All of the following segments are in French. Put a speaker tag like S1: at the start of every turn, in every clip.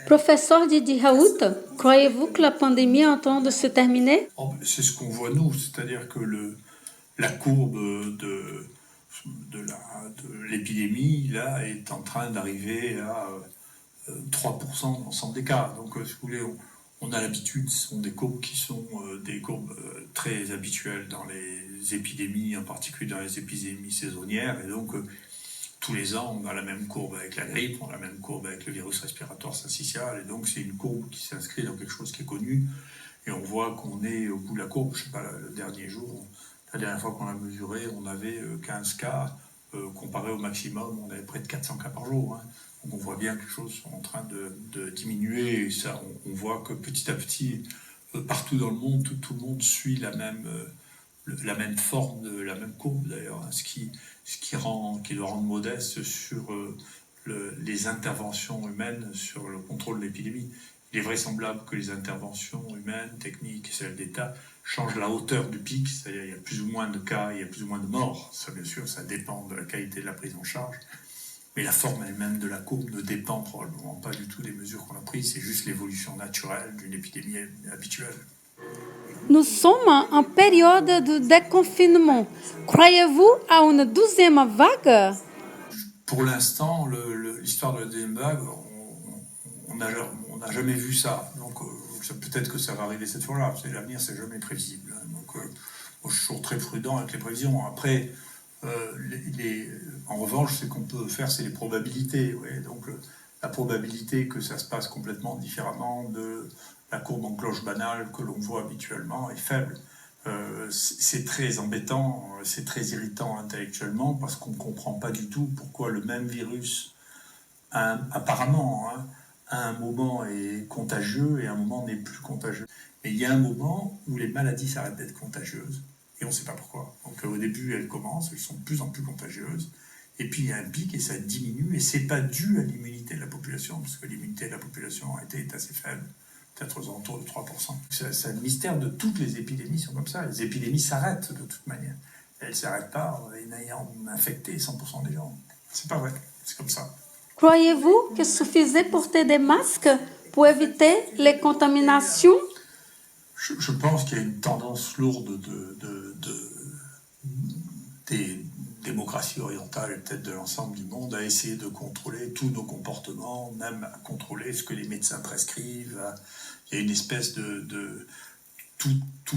S1: Professeur Didier Raoult, croyez-vous que la pandémie est en train de se terminer?
S2: C'est ce qu'on voit nous, c'est-à-dire que la courbe de l'épidémie là est en train d'arriver à 3% dans l'ensemble des cas. Donc, si vous voulez, on a l'habitude, ce sont des courbes qui sont des courbes très habituelles dans les épidémies, en particulier dans les épidémies saisonnières. Et donc, tous les ans, on a la même courbe avec la grippe, on a la même courbe avec le virus respiratoire syncytial. Et donc, c'est une courbe qui s'inscrit dans quelque chose qui est connu. Et on voit qu'on est au bout de la courbe. Je ne sais pas, le dernier jour, la dernière fois qu'on a mesuré, on avait 15 cas. Comparé au maximum, on avait près de 400 cas par jour. Donc on voit bien que les choses sont en train de diminuer. Et ça, on voit que petit à petit, partout dans le monde, tout le monde suit la même forme, la même courbe d'ailleurs. Ce qui doit rendre modeste sur les interventions humaines sur le contrôle de l'épidémie. Il est vraisemblable que les interventions humaines, techniques et celles d'État changent la hauteur du pic, c'est-à-dire il y a plus ou moins de cas, il y a plus ou moins de morts. Ça, bien sûr, ça dépend de la qualité de la prise en charge. Mais la forme elle-même de la courbe ne dépend probablement pas du tout des mesures qu'on a prises, c'est juste l'évolution naturelle d'une épidémie habituelle.
S1: Nous sommes en période de déconfinement. Croyez-vous à une deuxième vague?
S2: Pour l'instant, l'histoire de la deuxième vague, on n'a jamais vu ça. Donc peut-être que ça va arriver cette fois-là. L'avenir, c'est jamais prévisible. Donc moi, je suis toujours très prudent avec les prévisions. Après, en revanche, ce qu'on peut faire, c'est les probabilités. Ouais. Donc la probabilité que ça se passe complètement différemment de la courbe en cloche banale que l'on voit habituellement est faible. C'est très embêtant, c'est très irritant intellectuellement parce qu'on ne comprend pas du tout pourquoi le même virus, apparemment, à un moment est contagieux et à un moment n'est plus contagieux. Mais il y a un moment où les maladies s'arrêtent d'être contagieuses et on ne sait pas pourquoi. Donc au début, elles commencent, elles sont de plus en plus contagieuses. Et puis il y a un pic et ça diminue et c'est pas dû à l'immunité de la population parce que l'immunité de la population est assez faible. Peut-être aux alentours de 3%. C'est le mystère de toutes les épidémies sont comme ça. Les épidémies s'arrêtent de toute manière. Elles ne s'arrêtent pas en ayant infecté 100% des gens. C'est pas vrai, c'est comme ça.
S1: Croyez-vous qu'il suffisait porter des masques pour éviter les contaminations?
S2: Je pense qu'il y a une tendance lourde des démocraties orientales et peut-être de l'ensemble du monde à essayer de contrôler tous nos comportements, même à contrôler ce que les médecins prescrivent. Il y a une espèce tout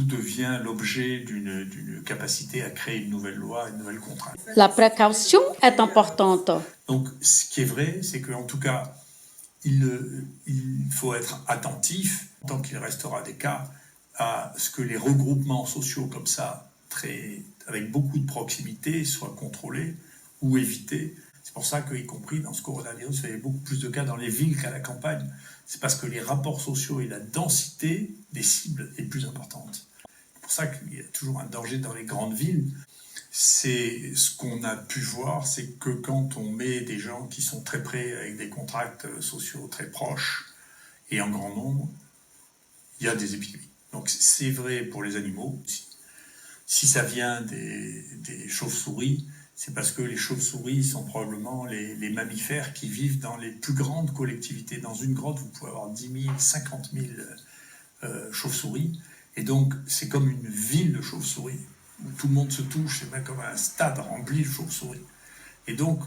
S2: devient l'objet d'une capacité à créer une nouvelle loi, une nouvelle contrainte.
S1: La précaution est importante.
S2: Donc, ce qui est vrai, c'est qu'en tout cas, il faut être attentif, tant qu'il restera des cas, à ce que les regroupements sociaux comme ça, avec beaucoup de proximité, soient contrôlés ou évités. C'est pour ça qu'y compris dans ce coronavirus, il y avait beaucoup plus de cas dans les villes qu'à la campagne. C'est parce que les rapports sociaux et la densité des cibles est plus importante. C'est pour ça qu'il y a toujours un danger dans les grandes villes. C'est ce qu'on a pu voir, c'est que quand on met des gens qui sont très près avec des contacts sociaux très proches et en grand nombre, il y a des épidémies. Donc c'est vrai pour les animaux. Si ça vient des chauves-souris, c'est parce que les chauves-souris sont probablement les mammifères qui vivent dans les plus grandes collectivités. Dans une grotte, vous pouvez avoir 10 000, 50 000 chauves-souris. Et donc, c'est comme une ville de chauves-souris, où tout le monde se touche, c'est même comme un stade rempli de chauves-souris. Et donc,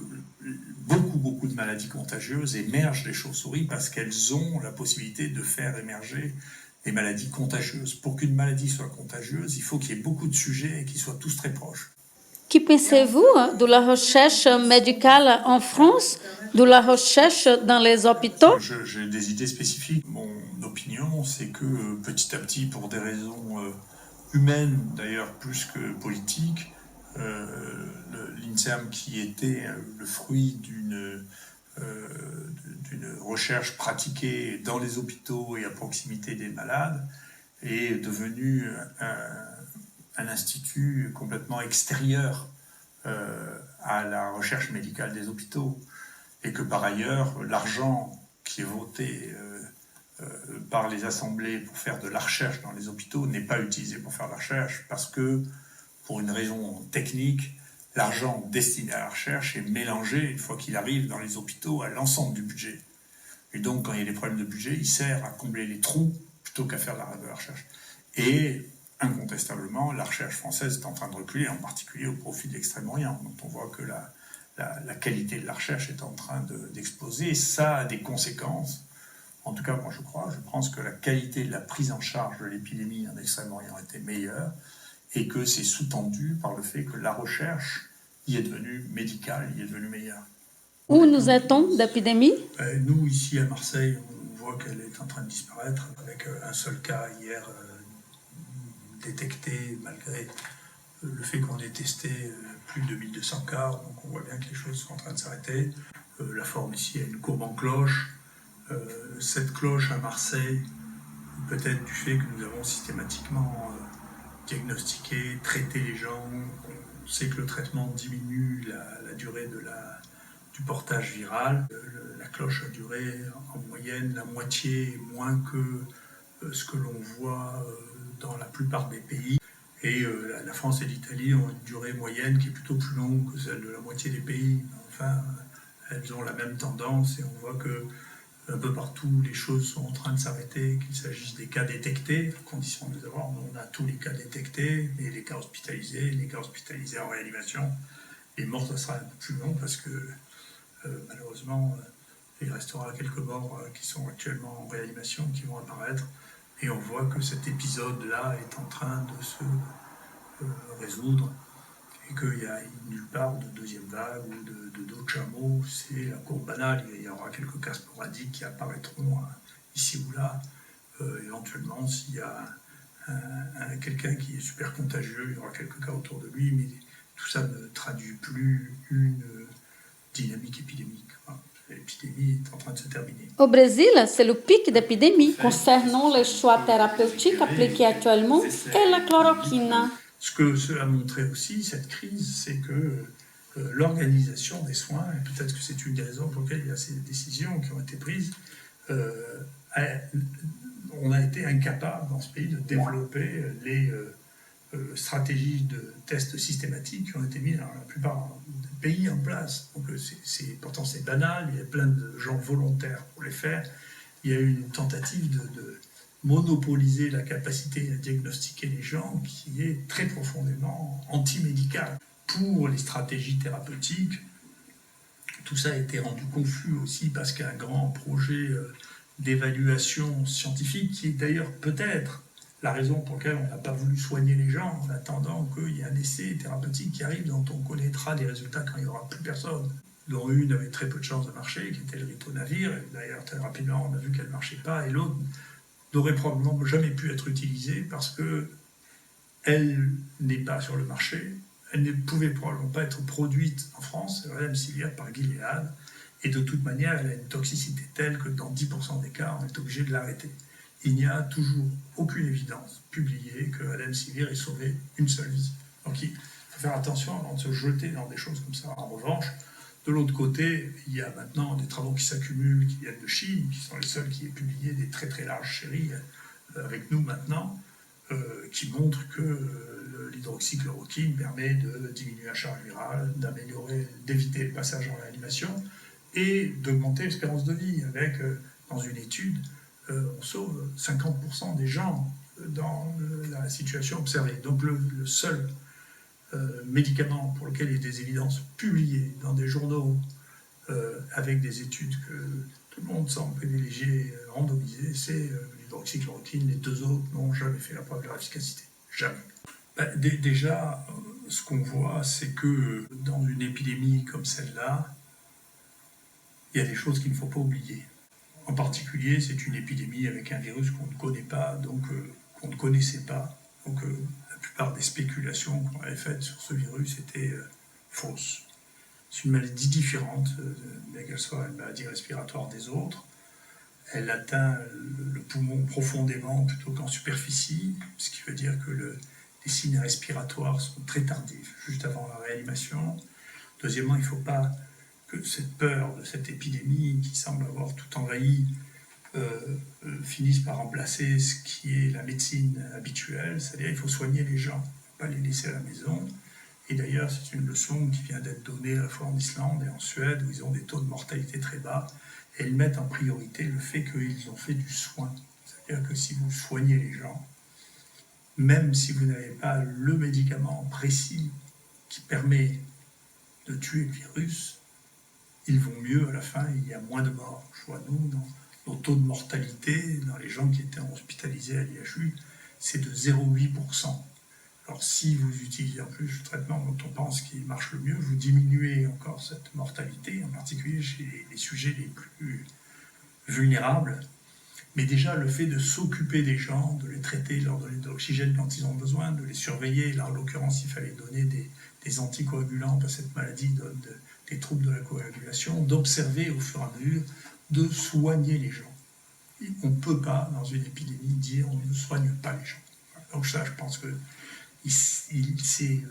S2: beaucoup de maladies contagieuses émergent des chauves-souris parce qu'elles ont la possibilité de faire émerger des maladies contagieuses. Pour qu'une maladie soit contagieuse, il faut qu'il y ait beaucoup de sujets et qu'ils soient tous très proches.
S1: Que pensez-vous de la recherche médicale en France, de la recherche dans les hôpitaux?
S2: J'ai des idées spécifiques. Mon opinion, c'est que petit à petit, pour des raisons humaines, d'ailleurs plus que politiques, l'INSERM, qui était le fruit d'une recherche pratiquée dans les hôpitaux et à proximité des malades, est devenu un institut complètement extérieur à la recherche médicale des hôpitaux. Et que par ailleurs, l'argent qui est voté par les assemblées pour faire de la recherche dans les hôpitaux n'est pas utilisé pour faire de la recherche parce que, pour une raison technique, l'argent destiné à la recherche est mélangé, une fois qu'il arrive dans les hôpitaux, à l'ensemble du budget. Et donc, quand il y a des problèmes de budget, il sert à combler les trous plutôt qu'à faire de la recherche. Et incontestablement, la recherche française est en train de reculer, en particulier au profit de l'Extrême-Orient. Donc on voit que la qualité de la recherche est en train d'exploser. Et ça a des conséquences. En tout cas, moi je pense que la qualité de la prise en charge de l'épidémie en Extrême-Orient était meilleure et que c'est sous-tendu par le fait que la recherche y est devenue médicale, y est devenue meilleure.
S1: Où nous est-on d'épidémie?
S2: Nous, ici à Marseille, on voit qu'elle est en train de disparaître avec un seul cas hier détecté malgré le fait qu'on ait testé plus de 1200 cas. Donc on voit bien que les choses sont en train de s'arrêter. La forme ici a une courbe en cloche. Cette cloche à Marseille, peut-être du fait que nous avons systématiquement diagnostiqué, traité les gens, on sait que le traitement diminue la durée du portage viral. La cloche a duré en moyenne la moitié moins que ce que l'on voit dans la plupart des pays. Et la France et l'Italie ont une durée moyenne qui est plutôt plus longue que celle de la moitié des pays. Enfin, elles ont la même tendance et on voit que un peu partout, les choses sont en train de s'arrêter, qu'il s'agisse des cas détectés, à condition de les avoir. On a tous les cas détectés, mais les cas hospitalisés en réanimation. Les morts, ça sera un peu plus long parce que malheureusement, il restera quelques morts qui sont actuellement en réanimation, qui vont apparaître. Et on voit que cet épisode-là est en train de se résoudre et qu'il n'y a nulle part de deuxième vague ou d'autres chameaux. C'est la courbe banale. Il y aura quelques cas sporadiques qui apparaîtront ici ou là. Éventuellement, s'il y a quelqu'un qui est super contagieux, il y aura quelques cas autour de lui, mais tout ça ne traduit plus une dynamique épidémique. L'épidémie est en train de se terminer.
S1: Au Brésil, c'est le pic d'épidémie concernant les choix thérapeutiques appliqués actuellement et la chloroquine.
S2: Ce que cela a montré aussi, cette crise, c'est que l'organisation des soins, et peut-être que c'est une des raisons pour lesquelles il y a ces décisions qui ont été prises, on a été incapable dans ce pays de développer les stratégies de tests systématiques qui ont été mises dans la plupart des pays en place. Donc pourtant c'est banal, il y a plein de gens volontaires pour les faire. Il y a eu une tentative de monopoliser la capacité à diagnostiquer les gens qui est très profondément anti-médicale. Pour les stratégies thérapeutiques, tout ça a été rendu confus aussi parce qu'un grand projet d'évaluation scientifique, qui est d'ailleurs peut-être la raison pour laquelle on n'a pas voulu soigner les gens en attendant qu'il y ait un essai thérapeutique qui arrive dont on connaîtra les résultats quand il n'y aura plus personne, dont une avait très peu de chances de marcher, qui était le ritonavir, et d'ailleurs très rapidement on a vu qu'elle ne marchait pas, et l'autre n'aurait probablement jamais pu être utilisée parce qu'elle n'est pas sur le marché, elle ne pouvait probablement pas être produite en France, remdesivir par Gilead, et de toute manière elle a une toxicité telle que dans 10% des cas on est obligé de l'arrêter. Il n'y a toujours aucune évidence publiée que remdesivir ait sauvé une seule vie. Donc il faut faire attention avant de se jeter dans des choses comme ça. En revanche, de l'autre côté, il y a maintenant des travaux qui s'accumulent, qui viennent de Chine, qui sont les seuls qui aient publié des très très larges séries avec nous maintenant, qui montrent que l'hydroxychloroquine permet de diminuer la charge virale, d'éviter le passage en réanimation et d'augmenter l'espérance de vie. Avec, dans une étude, on sauve 50% des gens dans la situation observée. Donc le seul médicament pour lequel il y a des évidences publiées dans des journaux avec des études que tout le monde semble privilégier, randomiser, c'est l'hydroxychloroquine. Les deux autres n'ont jamais fait la preuve de leur efficacité. Jamais. Déjà, ce qu'on voit, c'est que dans une épidémie comme celle-là, il y a des choses qu'il ne faut pas oublier. En particulier, c'est une épidémie avec un virus qu'on ne connaît pas, donc qu'on ne connaissait pas. Donc la plupart des spéculations qu'on avait faites sur ce virus étaient fausses. C'est une maladie différente, bien qu'elle soit une maladie respiratoire des autres. Elle atteint le poumon profondément plutôt qu'en superficie, ce qui veut dire que les signes respiratoires sont très tardifs, juste avant la réanimation. Deuxièmement, il ne faut pas que cette peur de cette épidémie qui semble avoir tout envahi finisse par remplacer ce qui est la médecine habituelle, c'est-à-dire il faut soigner les gens, pas les laisser à la maison. Et d'ailleurs, c'est une leçon qui vient d'être donnée à la fois en Islande et en Suède, où ils ont des taux de mortalité très bas. Et ils mettent en priorité le fait qu'ils ont fait du soin. C'est-à-dire que si vous soignez les gens, même si vous n'avez pas le médicament précis qui permet de tuer le virus, ils vont mieux à la fin, il y a moins de morts. Je vois, nous, nos taux de mortalité dans les gens qui étaient hospitalisés à l'IHU, c'est de 0,8%. Alors si vous utilisez en plus le traitement dont on pense qu'il marche le mieux, vous diminuez encore cette mortalité, en particulier chez les sujets les plus vulnérables. Mais déjà, le fait de s'occuper des gens, de les traiter, de leur donner de l'oxygène quand ils ont besoin, de les surveiller, là en l'occurrence il fallait donner des anticoagulants parce que cette maladie donne des troubles de la coagulation, d'observer au fur et à mesure, de soigner les gens. On ne peut pas, dans une épidémie, dire on ne soigne pas les gens. Donc ça, je pense qu'il s'est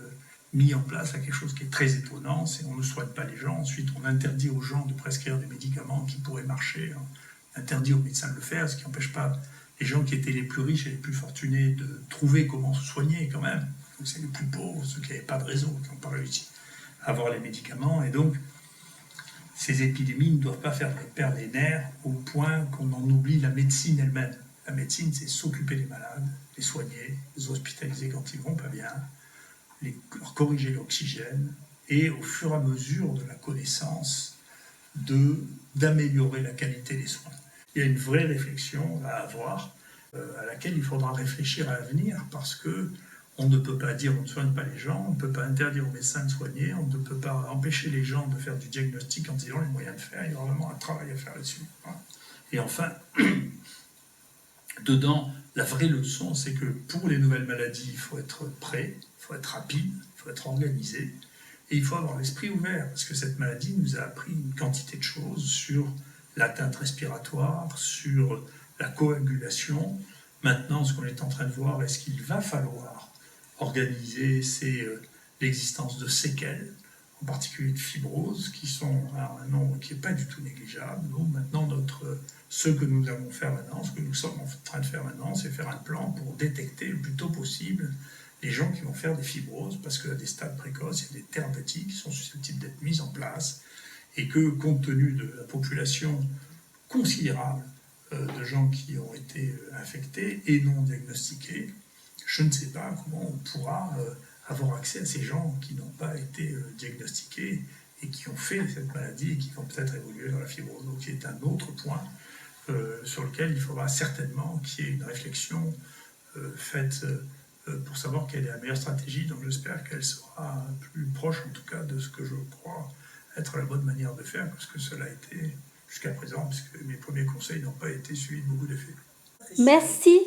S2: mis en place à quelque chose qui est très étonnant, c'est qu'on ne soigne pas les gens, ensuite on interdit aux gens de prescrire des médicaments qui pourraient marcher, interdit aux médecins de le faire, ce qui n'empêche pas les gens qui étaient les plus riches et les plus fortunés de trouver comment se soigner quand même. Donc c'est les plus pauvres, ceux qui n'avaient pas de réseau, qui n'ont pas réussi à avoir les médicaments. Et donc, ces épidémies ne doivent pas faire perdre les nerfs au point qu'on en oublie la médecine elle-même. La médecine, c'est s'occuper des malades, les soigner, les hospitaliser quand ils ne vont pas bien, leur corriger l'oxygène, et au fur et à mesure de la connaissance, d'améliorer la qualité des soins. Il y a une vraie réflexion à avoir, à laquelle il faudra réfléchir à l'avenir, parce que on ne peut pas dire on ne soigne pas les gens, on ne peut pas interdire aux médecins de soigner, on ne peut pas empêcher les gens de faire du diagnostic quand ils ont les moyens de faire, il y a vraiment un travail à faire là-dessus. Et enfin, dedans, la vraie leçon, c'est que pour les nouvelles maladies, il faut être prêt, il faut être rapide, il faut être organisé, et il faut avoir l'esprit ouvert, parce que cette maladie nous a appris une quantité de choses sur l'atteinte respiratoire, sur la coagulation. Maintenant, ce qu'on est en train de voir, est-ce qu'il va falloir organiser l'existence de séquelles, en particulier de fibrose, qui sont à un nombre qui n'est pas du tout négligeable. Nous, maintenant, ce que nous allons faire maintenant, ce que nous sommes en train de faire maintenant, c'est faire un plan pour détecter le plus tôt possible les gens qui vont faire des fibroses, parce qu'à des stades précoces, il y a des thérapeutiques qui sont susceptibles d'être mises en place, et que, compte tenu de la population considérable de gens qui ont été infectés et non diagnostiqués, je ne sais pas comment on pourra avoir accès à ces gens qui n'ont pas été diagnostiqués et qui ont fait cette maladie et qui vont peut-être évoluer dans la fibrose. Donc c'est un autre point sur lequel il faudra certainement qu'il y ait une réflexion faite pour savoir quelle est la meilleure stratégie. Donc j'espère qu'elle sera plus proche en tout cas de ce que je crois être la bonne manière de faire, parce que cela a été jusqu'à présent, puisque mes premiers conseils n'ont pas été suivis de beaucoup d'effets.
S1: Merci